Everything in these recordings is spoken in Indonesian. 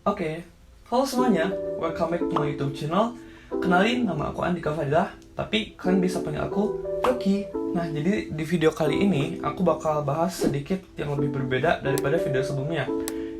Oke, halo semuanya, welcome back to my YouTube channel. Kenalin, nama aku Andika Fadilah, tapi kalian bisa panggil aku Yoki. Nah, jadi di video kali ini aku bakal bahas sedikit yang lebih berbeda daripada video sebelumnya,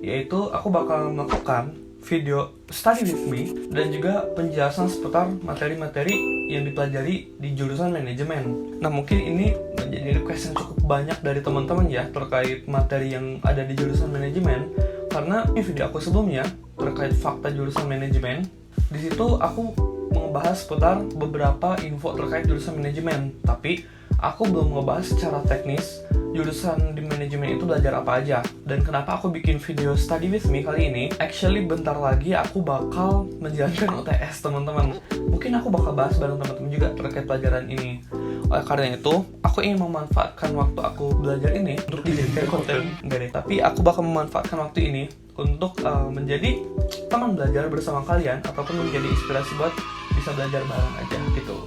yaitu aku bakal melakukan video study with me dan juga penjelasan seputar materi-materi yang dipelajari di jurusan manajemen. Nah, mungkin ini menjadi request yang cukup banyak dari teman-teman ya terkait materi yang ada di jurusan manajemen. Karena di video aku sebelumnya terkait fakta jurusan manajemen, di situ aku membahas seputar beberapa info terkait jurusan manajemen, tapi aku belum ngebahas secara teknis jurusan di manajemen itu belajar apa aja. Dan kenapa aku bikin video study with me kali ini? Actually bentar lagi aku bakal menjalankan UTS teman-teman. Mungkin aku bakal bahas bareng teman-teman juga terkait pelajaran ini. Oleh karena itu, aku ingin memanfaatkan waktu aku belajar ini untuk dijadikan konten. Enggak deh, tapi aku bakal memanfaatkan waktu ini untuk menjadi teman belajar bersama kalian ataupun menjadi inspirasi buat bisa belajar bareng aja gitu.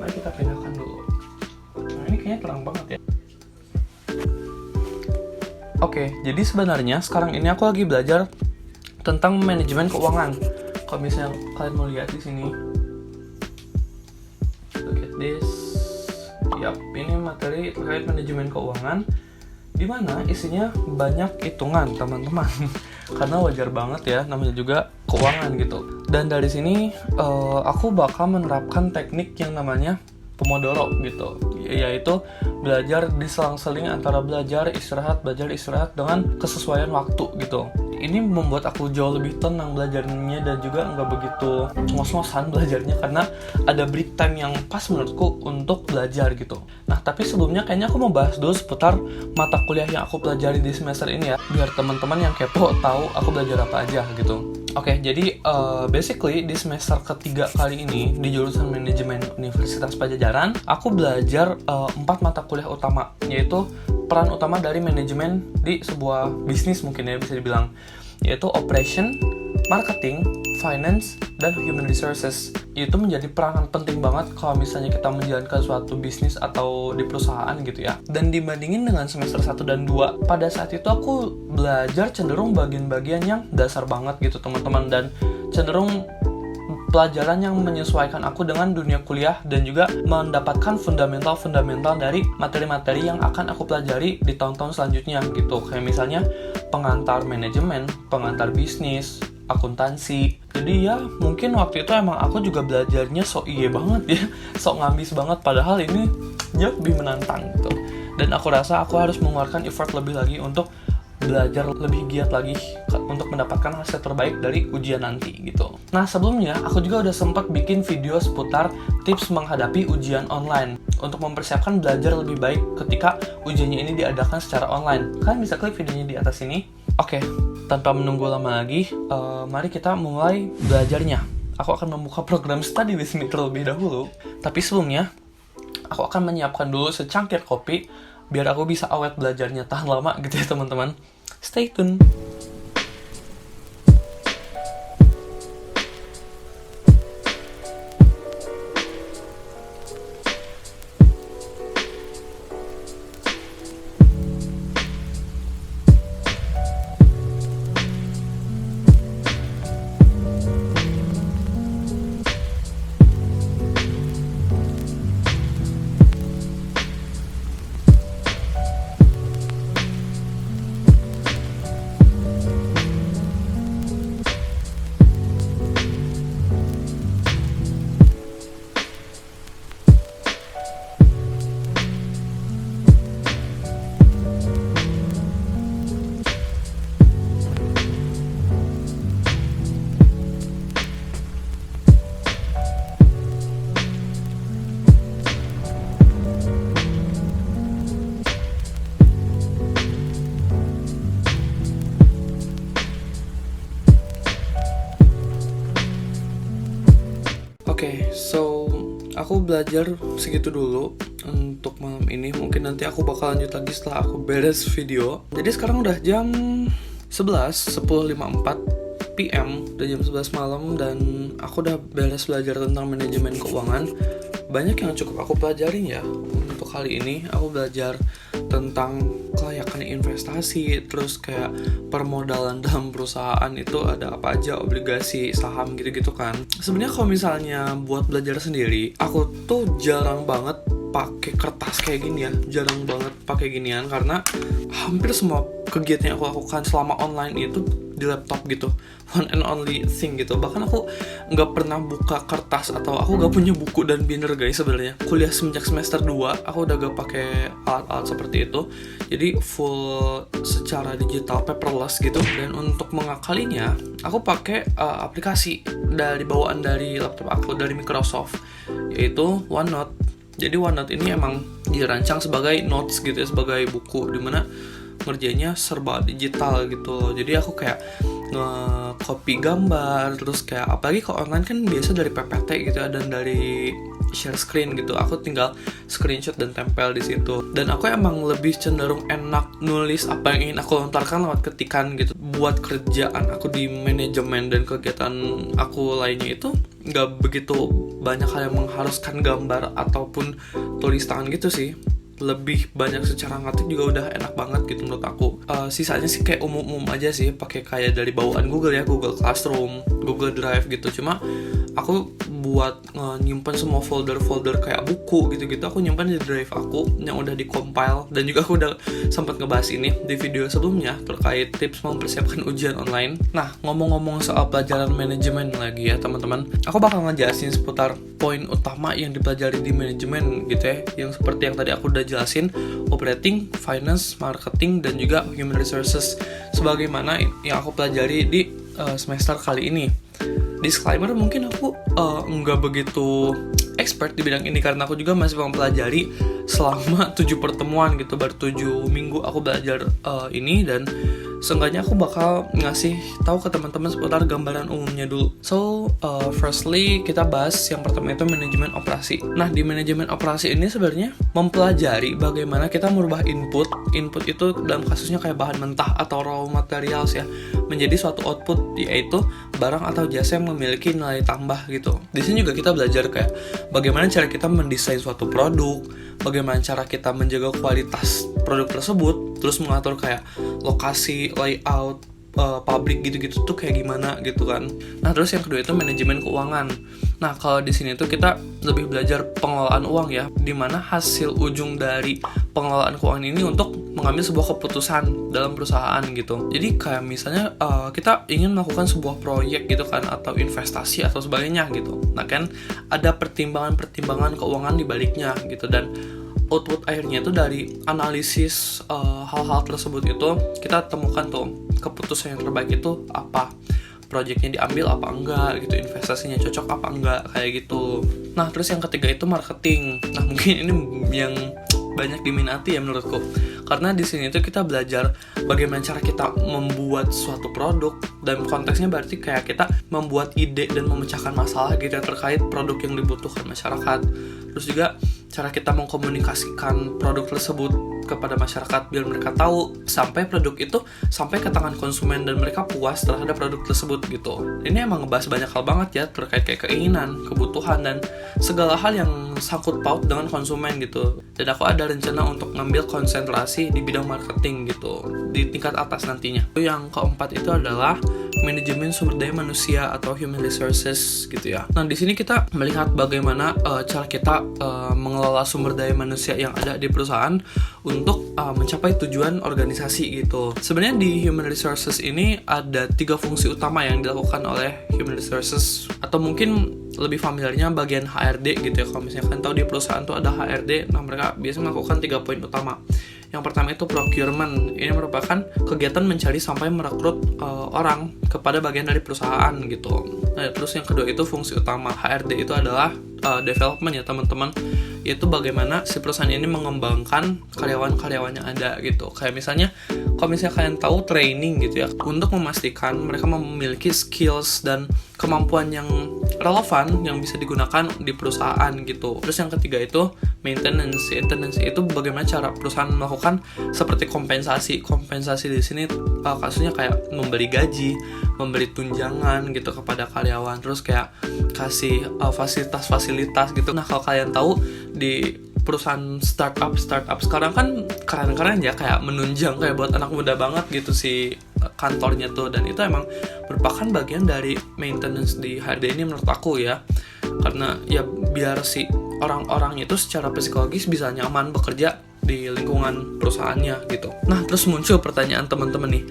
Mari kita pindahkan dulu. Nah, ini kayaknya terang banget ya. Oke, jadi sebenarnya sekarang ini aku lagi belajar tentang manajemen keuangan. Kalau misalnya kalian mau lihat di sini, look at this. Yap, ini materi terkait manajemen keuangan, di mana isinya banyak hitungan, teman-teman. Karena wajar banget ya, namanya juga keuangan gitu. Dan dari sini aku bakal menerapkan teknik yang namanya Pomodoro gitu, yaitu belajar diselang-seling antara belajar istirahat dengan kesesuaian waktu gitu. Ini membuat aku jauh lebih tenang belajarnya dan juga nggak begitu ngos-ngosan belajarnya karena ada break time yang pas menurutku untuk belajar gitu. Nah, tapi sebelumnya kayaknya aku mau bahas dulu seputar mata kuliah yang aku pelajari di semester ini ya, biar teman-teman yang kepo tahu aku belajar apa aja gitu. Oke, jadi basically di semester ketiga kali ini di jurusan manajemen Universitas Padjadjaran, aku belajar 4 mata kuliah utama, yaitu peran utama dari manajemen di sebuah bisnis mungkin ya bisa dibilang, yaitu operation, marketing, finance, dan human resources. Itu menjadi peranan penting banget kalau misalnya kita menjalankan suatu bisnis atau di perusahaan gitu ya. Dan dibandingin dengan semester 1 dan 2, pada saat itu aku belajar cenderung bagian-bagian yang dasar banget gitu teman-teman, dan cenderung pelajaran yang menyesuaikan aku dengan dunia kuliah dan juga mendapatkan fundamental-fundamental dari materi-materi yang akan aku pelajari di tahun-tahun selanjutnya gitu. Kayak misalnya pengantar manajemen, pengantar bisnis, akuntansi. Jadi ya mungkin waktu itu emang aku juga belajarnya sok iye banget ya, sok ngambis banget, padahal ini jauh lebih menantang gitu. Dan aku rasa aku harus mengeluarkan effort lebih lagi untuk belajar lebih giat lagi untuk mendapatkan hasil terbaik dari ujian nanti gitu. Nah, sebelumnya aku juga udah sempat bikin video seputar tips menghadapi ujian online untuk mempersiapkan belajar lebih baik ketika ujiannya ini diadakan secara online. Kalian bisa klik videonya di atas ini. Oke, tanpa menunggu lama lagi, mari kita mulai belajarnya. Aku akan membuka program Study with Me terlebih dahulu. Tapi sebelumnya, aku akan menyiapkan dulu secangkir kopi biar aku bisa awet belajarnya tahan lama gitu ya teman-teman. Stay tune. Oke, so aku belajar segitu dulu untuk malam ini. Mungkin nanti aku bakal lanjut lagi setelah aku beres video. Jadi sekarang udah jam 10.54 PM, udah jam 11 malam, dan aku udah beres belajar tentang manajemen keuangan. Banyak yang cukup aku pelajarin ya. Untuk kali ini aku belajar tentang kelayakan investasi, terus kayak permodalan dalam perusahaan itu ada apa aja, obligasi, saham gitu-gitu kan. Sebenarnya kalau misalnya buat belajar sendiri, aku tuh jarang banget pakai kertas kayak gini ya, jarang banget pakai ginian karena hampir semua kegiatan yang aku lakukan selama online itu di laptop gitu, one and only thing gitu. Bahkan aku nggak pernah buka kertas atau aku nggak punya buku dan binder guys sebenarnya. Kuliah semenjak semester 2 aku udah gak pakai alat-alat seperti itu, jadi full secara digital, paperless gitu. Dan untuk mengakalinya aku pakai aplikasi dari bawaan dari laptop aku dari Microsoft, yaitu OneNote. Jadi OneNote ini emang dirancang sebagai notes gitu ya, sebagai buku, dimana ngerjainnya serba digital gitu. Jadi aku kayak nge-copy gambar, terus kayak apalagi kalau online kan biasa dari PPT gitu ya, dan dari share screen gitu. Aku tinggal screenshot dan tempel di situ. Dan aku emang lebih cenderung enak nulis apa yang ingin aku lontarkan lewat ketikan gitu. Buat kerjaan aku di manajemen dan kegiatan aku lainnya itu nggak begitu banyak hal yang mengharuskan gambar ataupun tulis tangan gitu sih. Lebih banyak secara ngetik juga udah enak banget gitu menurut aku. Sisanya sih kayak umum-umum aja sih, pakai kayak dari bawaan Google ya, Google Classroom, Google Drive gitu. Cuma aku buat nyimpan semua folder-folder kayak buku gitu-gitu, aku nyimpan di drive aku yang udah di-compile. Dan juga aku udah sempat ngebahas ini di video sebelumnya terkait tips mempersiapkan ujian online. Nah, ngomong-ngomong soal pelajaran manajemen lagi ya teman-teman, aku bakal ngejelasin seputar poin utama yang dipelajari di manajemen gitu ya, yang seperti yang tadi aku udah jelasin, operating, finance, marketing, dan juga human resources, sebagaimana yang aku pelajari di semester kali ini. Disclaimer, mungkin aku nggak begitu expert di bidang ini karena aku juga masih mempelajari selama 7 pertemuan gitu, baru 7 minggu aku belajar ini, dan seenggaknya aku bakal ngasih tahu ke teman-teman seputar gambaran umumnya dulu. So, firstly kita bahas yang pertama itu manajemen operasi. Nah, di manajemen operasi ini sebenarnya mempelajari bagaimana kita merubah input itu dalam kasusnya kayak bahan mentah atau raw materials ya, menjadi suatu output, yaitu barang atau jasa yang memiliki nilai tambah gitu. Di sini juga kita belajar kayak bagaimana cara kita mendesain suatu produk, bagaimana cara kita menjaga kualitas produk tersebut, terus mengatur kayak lokasi, layout, pabrik gitu-gitu tuh kayak gimana gitu kan. Nah, terus yang kedua itu manajemen keuangan. Nah, kalau di sini tuh kita lebih belajar pengelolaan uang ya, dimana hasil ujung dari pengelolaan keuangan ini untuk mengambil sebuah keputusan dalam perusahaan gitu. Jadi kayak misalnya kita ingin melakukan sebuah proyek gitu kan, atau investasi atau sebagainya gitu. Nah kan ada pertimbangan-pertimbangan keuangan di baliknya gitu, dan output akhirnya itu dari analisis hal-hal tersebut itu kita temukan tuh keputusan yang terbaik itu apa, proyeknya diambil apa enggak gitu, investasinya cocok apa enggak kayak gitu. Nah, terus yang ketiga itu marketing. Nah, mungkin ini yang banyak diminati ya menurutku, karena di sini tuh kita belajar bagaimana cara kita membuat suatu produk, dan konteksnya berarti kayak kita membuat ide dan memecahkan masalah gitu terkait produk yang dibutuhkan masyarakat. Terus juga cara kita mengkomunikasikan produk tersebut kepada masyarakat biar mereka tahu sampai produk itu sampai ke tangan konsumen dan mereka puas terhadap produk tersebut gitu. Ini emang ngebahas banyak hal banget ya terkait kayak keinginan, kebutuhan, dan segala hal yang sangkut paut dengan konsumen gitu. Dan aku ada rencana untuk ngambil konsentrasi di bidang marketing gitu di tingkat atas nantinya. Yang keempat itu adalah manajemen sumber daya manusia atau human resources gitu ya. Nah, di sini kita melihat bagaimana cara kita mengelola sumber daya manusia yang ada di perusahaan untuk mencapai tujuan organisasi gitu. Sebenarnya di human resources ini ada 3 fungsi utama yang dilakukan oleh human resources, atau mungkin lebih familiarnya bagian HRD gitu ya. Kalau misalnya kalian tahu di perusahaan tuh ada HRD, nah mereka biasanya melakukan 3 poin utama. Yang pertama itu procurement. Ini merupakan kegiatan mencari sampai merekrut orang kepada bagian dari perusahaan gitu. Nah, terus yang kedua itu fungsi utama HRD itu adalah development ya teman-teman, yaitu bagaimana si perusahaan ini mengembangkan karyawan-karyawan yang ada gitu. Kayak misalnya kalau misalnya kalian tahu training gitu ya, untuk memastikan mereka memiliki skills dan kemampuan yang relevan yang bisa digunakan di perusahaan gitu. Terus yang ketiga itu maintenance. Maintenance itu bagaimana cara perusahaan melakukan seperti kompensasi di sini kasusnya kayak memberi gaji, memberi tunjangan gitu kepada karyawan, terus kayak kasih fasilitas gitu. Nah, kalau kalian tahu di perusahaan startup sekarang kan keren-keren ya, kayak menunjang, kayak buat anak muda banget gitu si kantornya tuh. Dan itu emang merupakan bagian dari maintenance di HRD ini menurut aku ya, karena ya biar si orang-orangnya itu secara psikologis bisa nyaman bekerja di lingkungan perusahaannya gitu. Nah, terus muncul pertanyaan teman-teman nih,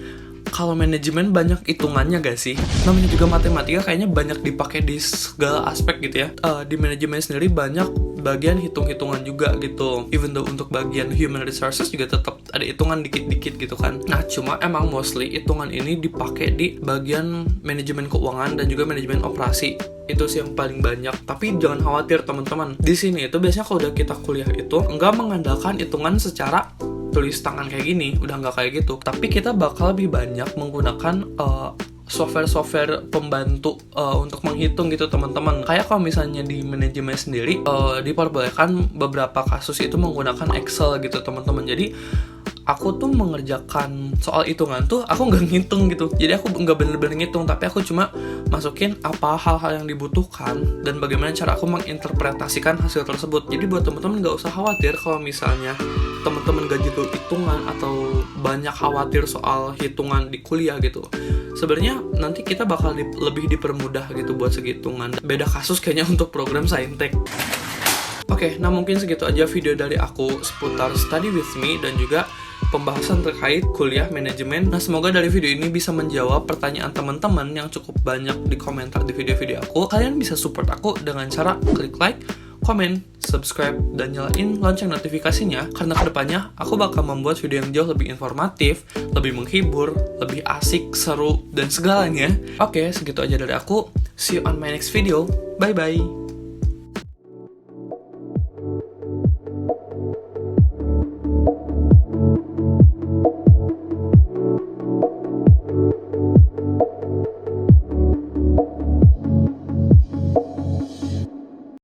kalau manajemen banyak hitungannya gak sih? Namanya juga matematika, kayaknya banyak dipakai di segala aspek gitu ya. Di manajemen sendiri banyak bagian hitung-hitungan juga gitu. Even though untuk bagian human resources juga tetap ada hitungan dikit-dikit gitu kan. Nah, cuma emang mostly hitungan ini dipakai di bagian manajemen keuangan dan juga manajemen operasi. Itu sih yang paling banyak. Tapi jangan khawatir teman-teman. Di sini itu biasanya kalau udah kita kuliah itu nggak mengandalkan hitungan secara tulis tangan kayak gini, udah nggak kayak gitu. Tapi kita bakal lebih banyak menggunakan software pembantu untuk menghitung gitu teman-teman. Kayak kalau misalnya di manajemen sendiri diperbolehkan beberapa kasus itu menggunakan Excel gitu teman-teman. Jadi aku tuh mengerjakan soal hitungan tuh aku nggak ngitung gitu. Jadi aku nggak bener-bener ngitung, tapi aku cuma masukin apa hal-hal yang dibutuhkan dan bagaimana cara aku menginterpretasikan hasil tersebut. Jadi buat teman-teman nggak usah khawatir kalau misalnya teman-teman gak jago hitungan atau banyak khawatir soal hitungan di kuliah gitu. Sebenarnya nanti kita bakal lebih dipermudah gitu buat segitungan. Beda kasus kayaknya untuk program Saintek. Oke, nah mungkin segitu aja video dari aku seputar study with me dan juga pembahasan terkait kuliah manajemen. Nah, semoga dari video ini bisa menjawab pertanyaan teman-teman yang cukup banyak di komentar di video-video aku. Kalian bisa support aku dengan cara klik like, komen, subscribe, dan nyalain lonceng notifikasinya, karena kedepannya aku bakal membuat video yang jauh lebih informatif, lebih menghibur, lebih asik, seru, dan segalanya. Oke, segitu aja dari aku. See you on my next video. Bye-bye.